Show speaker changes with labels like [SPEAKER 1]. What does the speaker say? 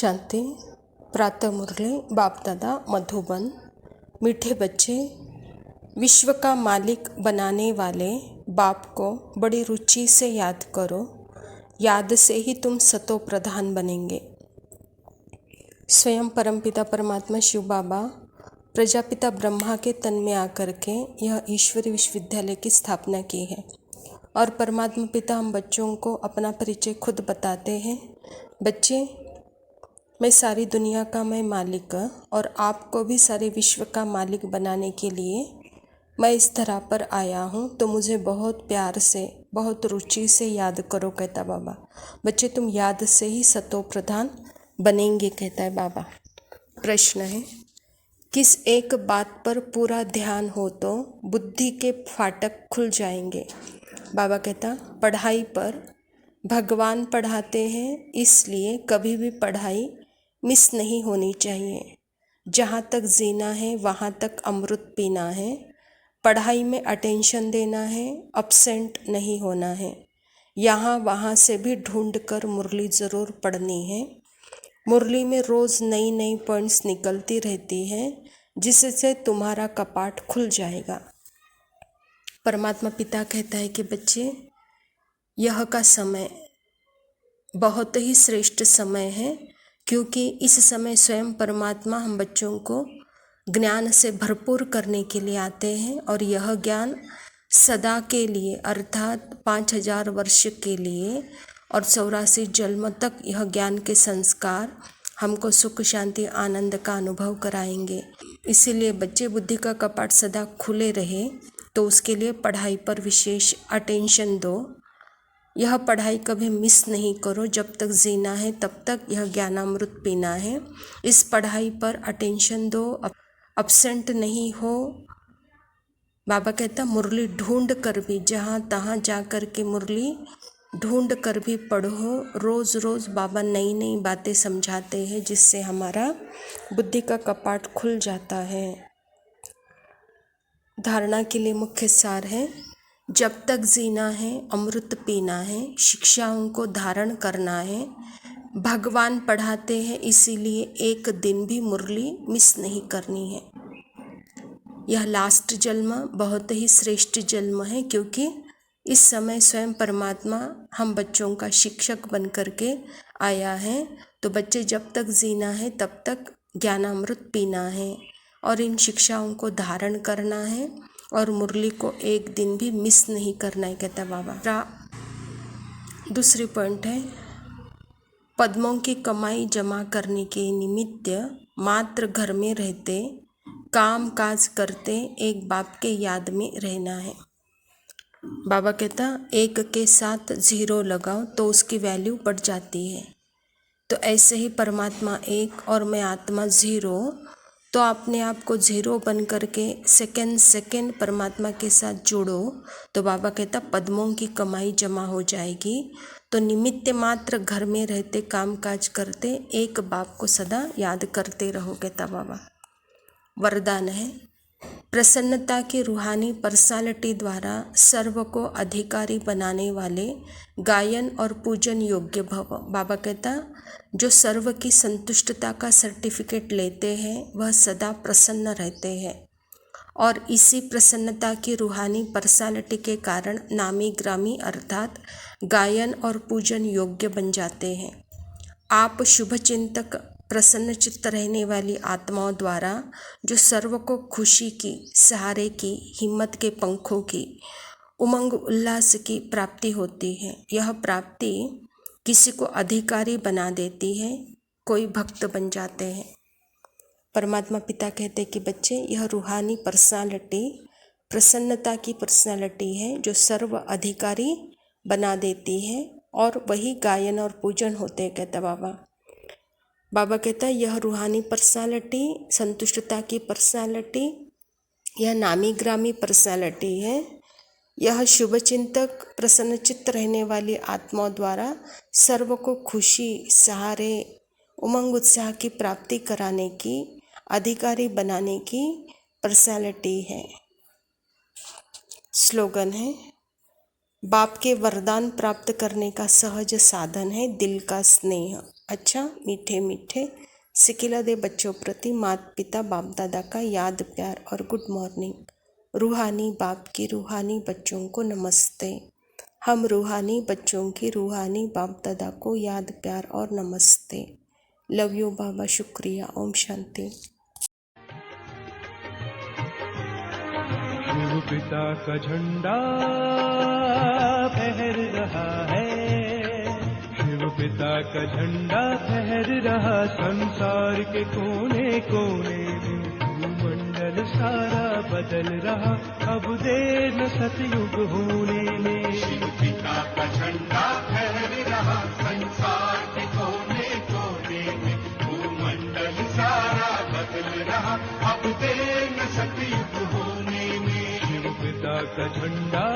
[SPEAKER 1] शांति। प्रातः मुरली बाप दादा मधुबन। मीठे बच्चे, विश्व का मालिक बनाने वाले बाप को बड़ी रुचि से याद करो। याद से ही तुम सतो प्रधान बनेंगे। स्वयं परमपिता परमात्मा शिव बाबा प्रजापिता ब्रह्मा के तन में आकर के यह ईश्वरी विश्वविद्यालय की स्थापना की है और परमात्मा पिता हम बच्चों को अपना परिचय खुद बताते हैं। बच्चे, मैं सारी दुनिया का मैं मालिक और आपको भी सारे विश्व का मालिक बनाने के लिए मैं इस धरा पर आया हूँ, तो मुझे बहुत प्यार से बहुत रुचि से याद करो, कहता बाबा। बच्चे, तुम याद से ही सतो प्रधान बनेंगे, कहता है बाबा। प्रश्न है, किस एक बात पर पूरा ध्यान हो तो बुद्धि के फाटक खुल जाएंगे? बाबा कहता, पढ़ाई पर। भगवान पढ़ाते हैं, इसलिए कभी भी पढ़ाई मिस नहीं होनी चाहिए। जहाँ तक जीना है वहाँ तक अमृत पीना है। पढ़ाई में अटेंशन देना है, अपसेंट नहीं होना है। यहाँ वहाँ से भी ढूंढ कर मुरली ज़रूर पढ़नी है। मुरली में रोज़ नई नई पॉइंट्स निकलती रहती हैं, जिससे तुम्हारा कपाट खुल जाएगा। परमात्मा पिता कहता है कि बच्चे, यह का समय बहुत ही श्रेष्ठ समय है, क्योंकि इस समय स्वयं परमात्मा हम बच्चों को ज्ञान से भरपूर करने के लिए आते हैं और यह ज्ञान सदा के लिए अर्थात 5000 वर्ष के लिए और 84 जन्म तक यह ज्ञान के संस्कार हमको सुख शांति आनंद का अनुभव कराएंगे। इसीलिए बच्चे, बुद्धि का कपाट सदा खुले रहे तो उसके लिए पढ़ाई पर विशेष अटेंशन दो। यह पढ़ाई कभी मिस नहीं करो। जब तक जीना है तब तक यह ज्ञानामृत पीना है। इस पढ़ाई पर अटेंशन दो, अपसेंट नहीं हो। बाबा कहता, मुरली ढूंढ कर भी, जहाँ तहाँ जा कर के मुरली ढूंढ कर भी पढ़ो। रोज़ रोज़ बाबा नई नई बातें समझाते हैं, जिससे हमारा बुद्धि का कपाट खुल जाता है। धारणा के लिए मुख्य सार है, जब तक जीना है अमृत पीना है, शिक्षाओं को धारण करना है। भगवान पढ़ाते हैं, इसीलिए एक दिन भी मुरली मिस नहीं करनी है। यह लास्ट जन्म बहुत ही श्रेष्ठ जन्म है, क्योंकि इस समय स्वयं परमात्मा हम बच्चों का शिक्षक बन कर के आया है। तो बच्चे, जब तक जीना है तब तक ज्ञानामृत पीना है और इन शिक्षाओं को धारण करना है और मुरली को एक दिन भी मिस नहीं करना है, कहता बाबा। दूसरी पॉइंट है, पद्मों की कमाई जमा करने के निमित्त मात्र घर में रहते, काम काज करते एक बाप के याद में रहना है। बाबा कहता, एक के साथ 0 लगाओ तो उसकी वैल्यू बढ़ जाती है। तो ऐसे ही परमात्मा एक और मैं आत्मा 0, तो अपने आप को 0 बन करके सेकंड परमात्मा के साथ जोड़ो। तो बाबा कहता, पद्मों की कमाई जमा हो जाएगी। तो निमित्त मात्र घर में रहते, काम काज करते, एक बाप को सदा याद करते रहो, कहता बाबा। वरदान है, प्रसन्नता की रूहानी पर्सनालिटी द्वारा सर्व को अधिकारी बनाने वाले गायन और पूजन योग्य भव। बाबा कहता, जो सर्व की संतुष्टता का सर्टिफिकेट लेते हैं वह सदा प्रसन्न रहते हैं और इसी प्रसन्नता की रूहानी पर्सनालिटी के कारण नामी ग्रामी अर्थात गायन और पूजन योग्य बन जाते हैं। आप शुभ चिंतक प्रसन्न चित्त रहने वाली आत्माओं द्वारा जो सर्व को खुशी की, सहारे की, हिम्मत के पंखों की, उमंग उल्लास की प्राप्ति होती है। यह प्राप्ति किसी को अधिकारी बना देती है, कोई भक्त बन जाते हैं। परमात्मा पिता कहते हैं कि बच्चे, यह रूहानी पर्सनालिटी प्रसन्नता की पर्सनालिटी है जो सर्व अधिकारी बना देती है और वही गायन और पूजन होते हैं, कहता बाबा। बाबा कहता है, यह रूहानी पर्सनालिटी, संतुष्टता की पर्सनालिटी, यह नामी ग्रामी पर्सनालिटी है। यह शुभ चिंतक प्रसन्नचित्त रहने वाली आत्माओं द्वारा सर्व को खुशी, सहारे, उमंग उत्साह की प्राप्ति कराने की, अधिकारी बनाने की पर्सनालिटी है। स्लोगन है, बाप के वरदान प्राप्त करने का सहज साधन है दिल का स्नेह। अच्छा, मीठे मीठे सिकिला दे बच्चों प्रति माता पिता बाप दादा का याद प्यार और गुड मॉर्निंग। रूहानी बाप की रूहानी बच्चों को नमस्ते। हम रूहानी बच्चों की रूहानी बाप दादा को याद प्यार और नमस्ते। लव यू बाबा, शुक्रिया। ओम शांति।
[SPEAKER 2] शिव पिता का झंडा फहर रहा है, शिव पिता का झंडा फहर रहा संसार के कोने कोने में। भूमंडल सारा बदल रहा, अब देर न सतयुग होने में।
[SPEAKER 3] शिव पिता का झंडा फहर रहा संसार के कोने कोने में। भूमंडल सारा बदल रहा, अब देर न सतयुग होने में।
[SPEAKER 2] शिव पिता का झंडा